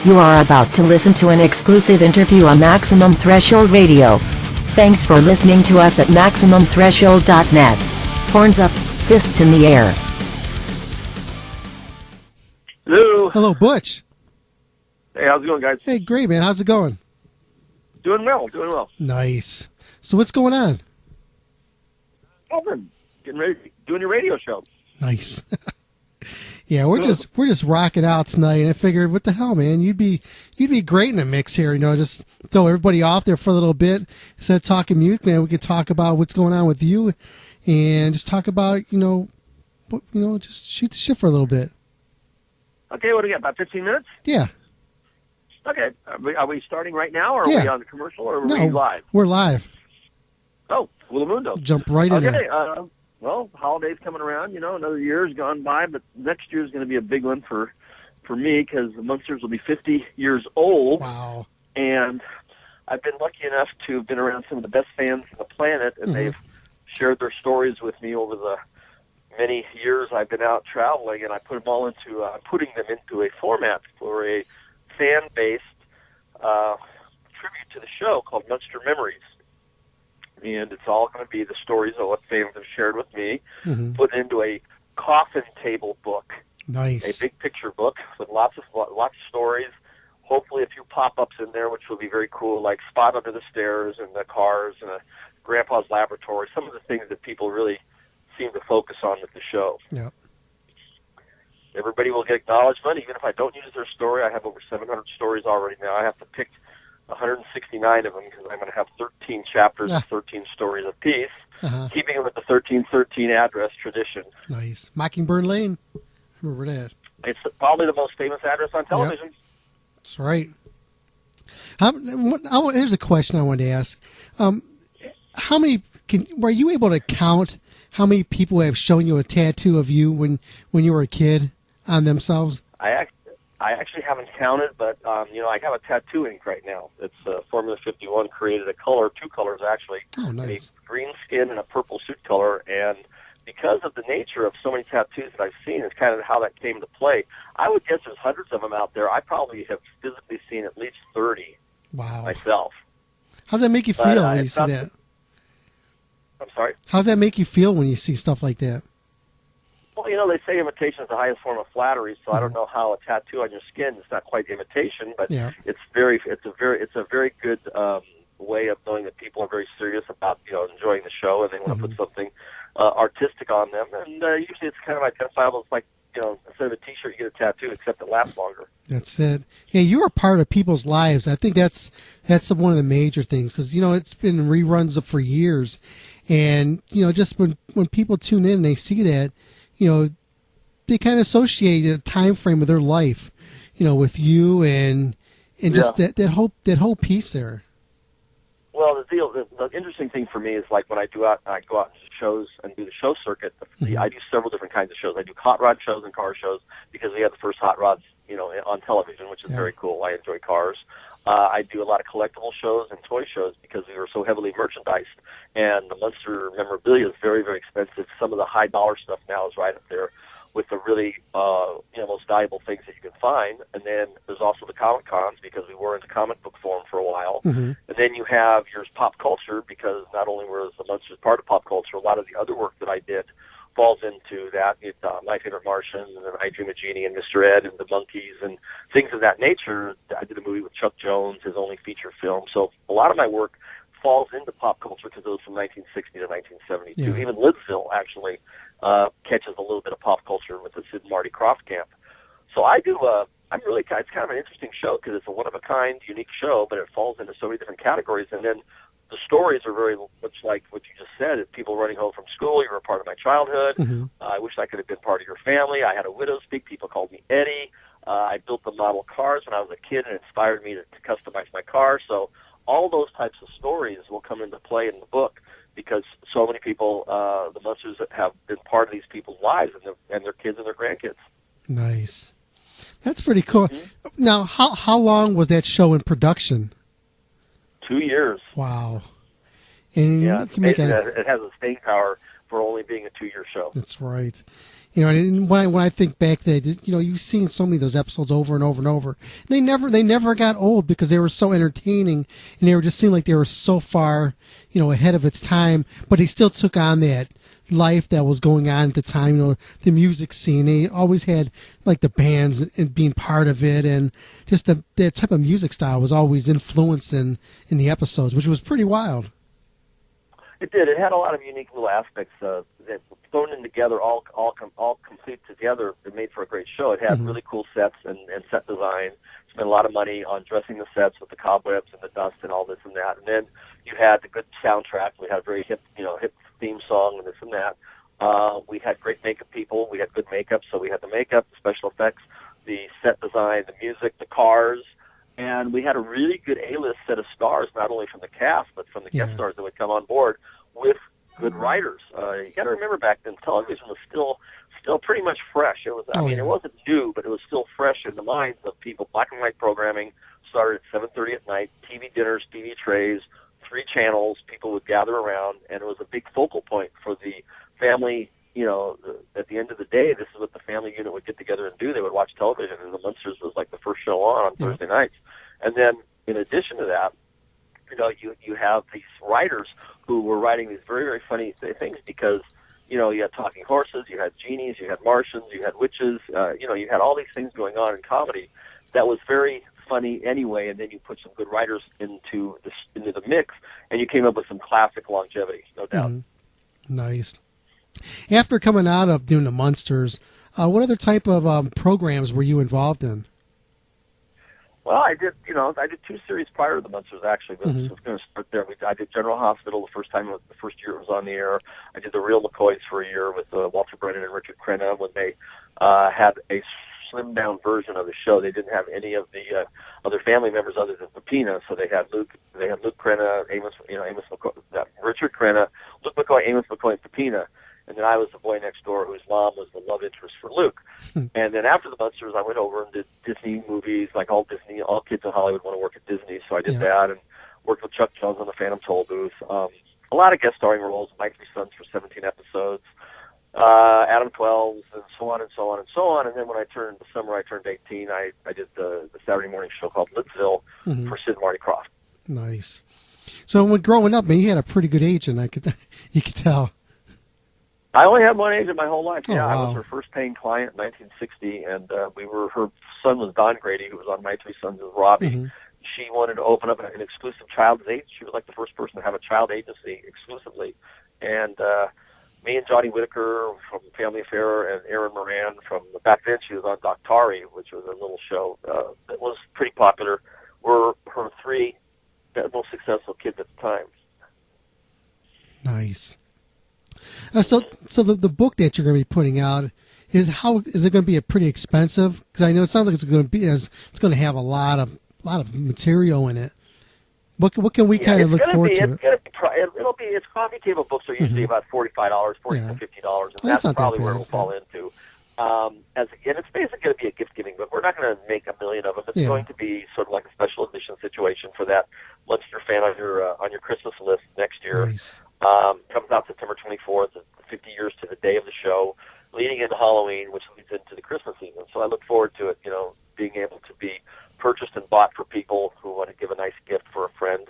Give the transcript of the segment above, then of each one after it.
You are about to listen to an exclusive interview on Maximum Threshold Radio. Thanks for listening to us at MaximumThreshold.net. Horns up, fists in the air. Hello. Hello, Butch. Hey, how's it going, guys? Hey, great, man. How's it going? Doing well, doing well. Nice. So what's going on? Oh, man. Getting ready, doing your radio show. Nice. Yeah, we're just rocking out tonight, and I figured, what the hell, man? You'd be great in the mix here, just throw everybody off there for a little bit. Instead of talking music, man, we could talk about what's going on with you, and just talk about, just shoot the shit for a little bit. Okay, what do we got? About 15 minutes? Yeah. Okay. Are we starting right now, or are we on the commercial, or are we live? We're live. Oh, Mundo. Jump right in there. Okay. Well, holidays coming around. Another year's gone by, but next year's going to be a big one for me because the Munsters will be 50 years old. Wow. And I've been lucky enough to have been around some of the best fans on the planet, and they've shared their stories with me over the many years I've been out traveling, and I put them all into putting them into a format for a fan-based tribute to the show called Munster Memories. And it's all going to be the stories of what fans have shared with me, put into a coffin table book. Nice. A big picture book with lots of stories. Hopefully a few pop-ups in there, which will be very cool, like Spot Under the Stairs and the cars and Grandpa's Laboratory, some of the things that people really seem to focus on with the show. Yeah. Everybody will get acknowledgement, even if I don't use their story. I have over 700 stories already now. I have to pick 169 of them because I'm going to have 13 chapters and 13 stories apiece, keeping it with the 1313 address tradition. Nice. Mockingbird Lane. I remember that. It's probably the most famous address on television. Yep. That's right. Here's a question I wanted to ask. Were you able to count how many people have shown you a tattoo of you when you were a kid on themselves? I actually haven't counted, but I have a tattoo ink right now. It's Formula 51 created a color, two colors actually, oh, nice. A green skin and a purple suit color. And because of the nature of so many tattoos that I've seen, it's kind of how that came to play. I would guess there's hundreds of them out there. I probably have physically seen at least 30 myself. How's that make you feel when you see that? I'm sorry? How's that make you feel when you see stuff like that? Well, they say imitation is the highest form of flattery, so I don't know how a tattoo on your skin is not quite imitation, but it's a very good way of knowing that people are very serious about enjoying the show and they want to put something artistic on them. And usually it's kind of identifiable. It's like instead of a T-shirt, you get a tattoo, except it lasts longer. That's it. Yeah, you're a part of people's lives. I think that's one of the major things because it's been reruns for years, and just when people tune in and they see that. They kind of associate a time frame of their life, with you and just that whole piece there. Well, the interesting thing for me is like when I go out to shows and do the show circuit. I do several different kinds of shows. I do hot rod shows and car shows because we had the first hot rods, on television, which is very cool. I enjoy cars. I do a lot of collectible shows and toy shows because we were so heavily merchandised. And the Munster memorabilia is very, very expensive. Some of the high dollar stuff now is right up there with the really most valuable things that you can find. And then there's also the Comic Cons because we were into comic book form for a while. And then you have your pop culture because not only was the Munsters part of pop culture, a lot of the other work that I did falls into that. My Favorite Martian, and then I Dream of Jeannie and Mr. Ed and the Monkees and things of that nature. I did a movie with Chuck Jones, his only feature film. So a lot of my work falls into pop culture because it was from 1960 to 1972. Yeah. Even Lidsville actually catches a little bit of pop culture with the Sid and Marty Krofft camp. So I do. It's kind of an interesting show because it's a one-of-a-kind, unique show, but it falls into so many different categories. And then the stories are very much like what you just said. It's people running home from school. You were a part of my childhood. I wish I could have been part of your family. I had a widow speak. People called me Eddie. I built the model cars when I was a kid, and it inspired me to customize my car. So all those types of stories will come into play in the book because so many people, the Munsters, have been part of these people's lives and their kids and their grandkids. Nice. That's pretty cool. Now, how long was that show in production? 2 years. Wow. And it has a staying power for only being a 2-year show. That's right. You know, and when I think back, you've seen so many of those episodes over and over and over. They never got old because they were so entertaining, and they were just seemed like they were so far, ahead of its time. But they still took on that life that was going on at the time. The music scene. They always had like the bands and being part of it, and just that type of music style was always influenced in the episodes, which was pretty wild. It did. It had a lot of unique little aspects that thrown in together, all complete together. It made for a great show. It had really cool sets and set design. Spent a lot of money on dressing the sets with the cobwebs and the dust and all this and that. And then you had the good soundtrack. We had a very hip theme song and this and that. We had great makeup people. We had good makeup. So we had the makeup, the special effects, the set design, the music, the cars. And we had a really good A-list set of stars, not only from the cast, but from the guest stars that would come on board with good writers. You got to remember back then, television was still pretty much fresh. It was, it wasn't new, but it was still fresh in the minds of people. Black and white programming started at 7:30 at night. TV dinners, TV trays, 3 channels. People would gather around, and it was a big focal point for the family. At the end of the day, this is what the family unit would get together and do. They would watch television, and The Munsters was like the first show on Thursday nights. And then, in addition to that, you have these writers who were writing these very, very funny things because, you had talking horses, you had genies, you had Martians, you had witches, you had all these things going on in comedy that was very funny anyway, and then you put some good writers into the mix, and you came up with some classic longevity, no doubt. Nice. After coming out of doing The Munsters, what other type of programs were you involved in? Well, I did 2 series prior to The Munsters, actually. I was going to start there. I did General Hospital the first year it was on the air. I did The Real McCoys for a year with Walter Brennan and Richard Crenna when they had a slimmed-down version of the show. They didn't have any of the other family members other than Pepina, so they had Luke Crenna, Amos McCoy, Richard Crenna, Luke McCoy, Amos McCoy, and Pepina. And then I was the boy next door whose mom was the love interest for Luke. And then after The Munsters, I went over and did Disney movies, like all kids in Hollywood want to work at Disney, so I did that, and worked with Chuck Jones on the Phantom Toll booth. A lot of guest starring roles, My 3 Sons for 17 episodes, Adam 12s, and so on and so on and so on. And then when I turned 18, I did the Saturday morning show called Lidsville for Sid and Marty Krofft. Nice. So when growing up, man, you had a pretty good agent. You could tell. I only had one agent my whole life. Oh, wow. I was her first paying client in 1960, and her son was Don Grady, who was on My 3 Sons as Robbie. She wanted to open up an exclusive child's agency. She was like the first person to have a child agency exclusively. And me and Johnny Whitaker from Family Affair and Aaron Moran back then she was on Doctari, which was a little show that was pretty popular, were her 3 most successful kids at the time. Nice. So the book that you're going to be putting out is it going to be pretty expensive? Because I know it sounds like it's going to have a lot of material in it. What can we kind of look forward to? Its coffee table books are usually about $45, $40 to $50, and that's probably where it'll fall into. And it's basically going to be a gift giving book. We're not going to make 1 million of them. It's going to be sort of like a special edition situation for that Munster fan on your Christmas list next year. Nice. Comes out September 24th, 50 years to the day of the show, leading into Halloween, which leads into the Christmas season. So I look forward to it, being able to be purchased and bought for people who want to give a nice gift for a friend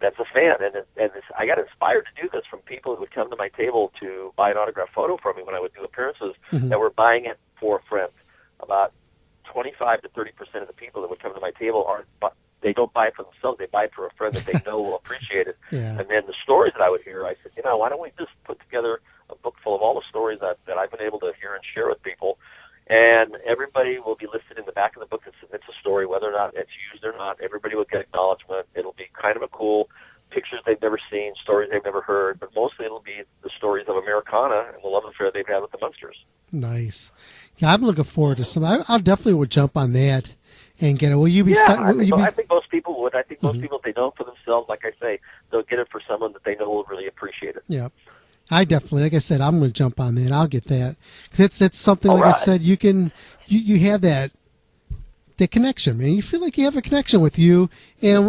that's a fan. And I got inspired to do this from people who would come to my table to buy an autographed photo from me when I would do appearances that were buying it for a friend. About 25 to 30% of the people that would come to my table they don't buy it for themselves. They buy it for a friend that they know will appreciate it. Yeah. And then the stories that I would hear, I said, why don't we just put together a book full of all the stories that I've been able to hear and share with people, and everybody will be listed in the back of the book that submits a story, whether or not it's used or not. Everybody will get acknowledgement. It'll be kind of a cool pictures they've never seen, stories they've never heard, but mostly it'll be the stories of Americana and the love affair they've had with the Munsters. Nice. Yeah, I'm looking forward to something. I definitely would jump on that and get it. Will you be? I think most people would. I think most people, if they don't for themselves, like I say, they'll get it for someone that they know will really appreciate it. Yeah, I definitely, like I said, I'm going to jump on that. I'll get that because it's something. Like I said, you have that connection, man. You feel like you have a connection with you and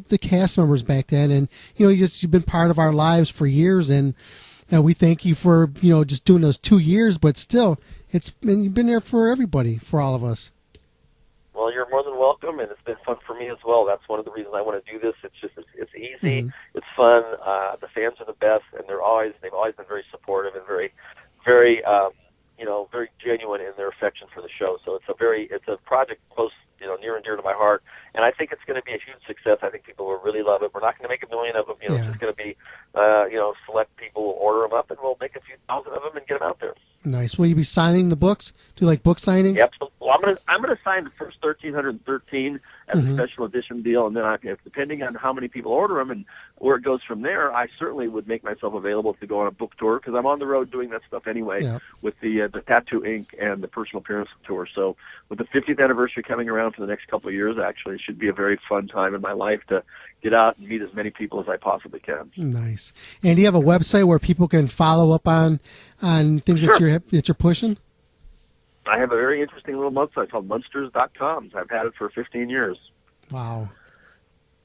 the cast members back then, and you've been part of our lives for years, and And we thank you for, just doing those 2 years, but still, you've been there for everybody, for all of us. Well, you're more than welcome, and it's been fun for me as well. That's one of the reasons I want to do this. It's easy, it's fun. The fans are the best, and they've always been very supportive and very, very, very genuine in their affection for the show. So it's a project close, near and dear to my heart, and I think it's going to be a huge success. I think people will really love it. We're not going to make a million of them. It's just going to be, select people will order them up, and we'll make a few thousand of them and get them out there. Nice. Will you be signing the books? Do you like book signings? Yep. Well, I'm gonna sign the first 1,313 as a special edition deal, and then depending on how many people order them and where it goes from there, I certainly would make myself available to go on a book tour because I'm on the road doing that stuff anyway with the Tattoo Inc. and the Personal Appearance Tour. So with the 50th anniversary coming around for the next couple of years, actually, it should be a very fun time in my life to get out and meet as many people as I possibly can. Nice. And do you have a website where people can follow up on things that you're pushing? I have a very interesting little website called Munsters.com. I've had it for 15 years. Wow.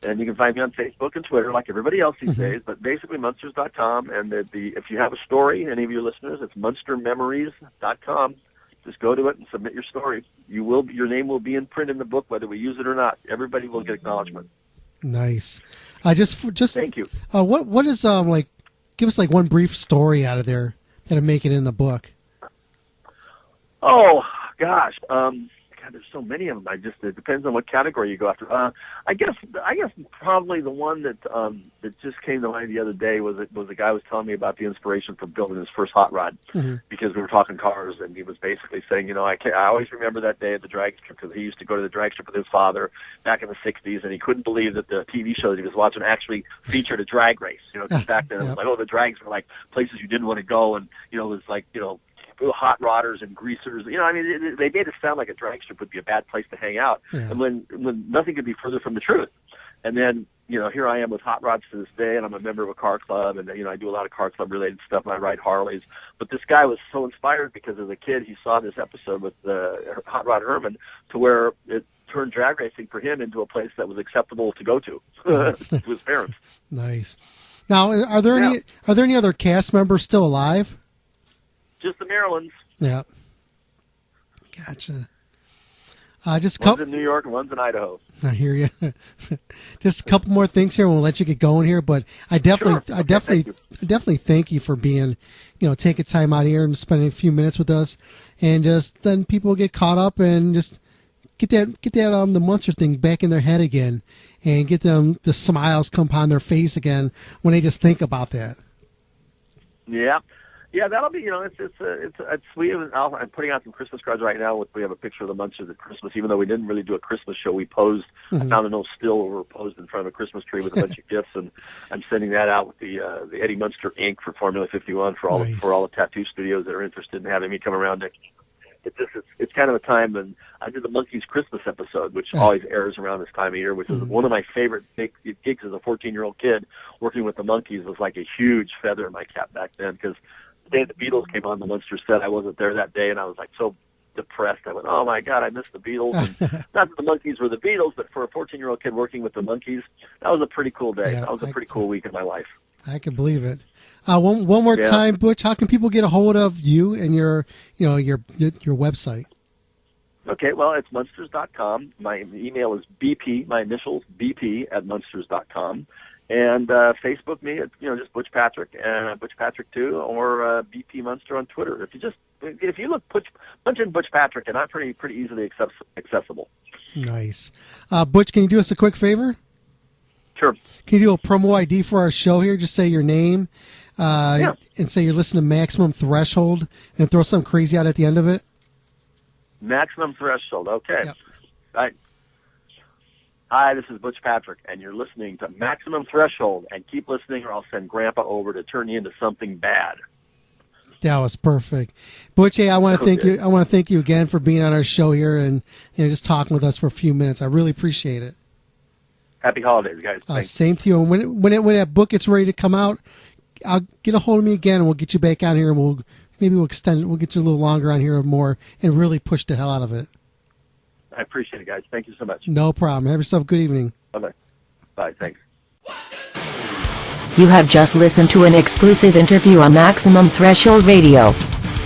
And you can find me on Facebook and Twitter like everybody else these days, but basically Munsters.com. And if you have a story, any of your listeners, it's MunsterMemories.com. Just go to it and submit your story. Your name will be in print in the book, whether we use it or not. Everybody will get acknowledgement. Nice. Just thank you. What is give us one brief story out of there that'll make it in the book. Oh gosh, God, there's so many of them. It depends on what category you go after. I guess probably the one that just came to mind the other day was a guy was telling me about the inspiration for building his first hot rod because we were talking cars, and he was basically saying, I always remember that day at the drag strip because he used to go to the drag strip with his father back in the '60s, and he couldn't believe that the TV show that he was watching actually featured a drag race. Because back then it was like, the drags were like places you didn't want to go, and it was like hot rodders and greasers. They made it sound like a drag strip would be a bad place to hang out, and when nothing could be further from the truth. And then, here I am with hot rods to this day, and I'm a member of a car club, and I do a lot of car club related stuff, and I ride Harleys. But this guy was so inspired because as a kid he saw this episode with Hot Rod Herman to where it turned drag racing for him into a place that was acceptable to go to to his parents. Nice. Now, are there any other cast members still alive? Just the Marylands. Yeah. Gotcha. One's in New York and one's in Idaho. I hear you. Just a couple more things here, and we'll let you get going here. But I definitely thank you for being, taking time out here and spending a few minutes with us, and just then people get caught up and just get that the Munster thing back in their head again, and get them the smiles come upon their face again when they just think about that. Yeah. Yeah, that'll be, it's sweet. I'm putting out some Christmas cards right now. We have a picture of the Munsters at Christmas. Even though we didn't really do a Christmas show, we posed. I found an old still where we're posed in front of a Christmas tree with a bunch of gifts, and I'm sending that out with the Eddie Munster Inc. for Formula 51 for all the tattoo studios that are interested in having me come around. It's kind of a time when I did the Monkees Christmas episode, which always airs around this time of year, which is one of my favorite gigs as a 14-year-old kid. Working with the Monkees was like a huge feather in my cap back then because the day the Beatles came on the Munster set, I wasn't there that day, and I was like so depressed. I went, oh my God, I missed the Beatles. And not that the Monkees were the Beatles, but for a 14-year-old kid working with the Monkees, that was a pretty cool day. That was a pretty cool week in my life. I can believe it. One more time, Butch, how can people get a hold of you and your website? Okay, well, it's Munsters.com. My email is BP, my initials, BP at Munsters.com. And Facebook me, it's just Butch Patrick, Butch Patrick 2, or BP Munster on Twitter. If you look, punch in Butch Patrick, and I'm pretty easily accessible. Nice. Butch, can you do us a quick favor? Sure. Can you do a promo ID for our show here? Just say your name, and say you're listening to Maximum Threshold, and throw something crazy out at the end of it. Maximum Threshold. Okay. Yep. All right. Hi, this is Butch Patrick, and you're listening to Maximum Threshold. And keep listening, or I'll send Grandpa over to turn you into something bad. That was perfect, Butch. Hey, I want to thank you. I want to thank you again for being on our show here and just talking with us for a few minutes. I really appreciate it. Happy holidays, guys. Same to you. And when that book gets ready to come out, I'll get a hold of me again, and we'll get you back on here, and we'll extend it. We'll get you a little longer on here more, and really push the hell out of it. I appreciate it, guys. Thank you so much. No problem. Have yourself a good evening. Bye-bye. Bye. Thanks. You have just listened to an exclusive interview on Maximum Threshold Radio.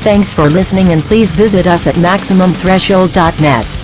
Thanks for listening, and please visit us at MaximumThreshold.net.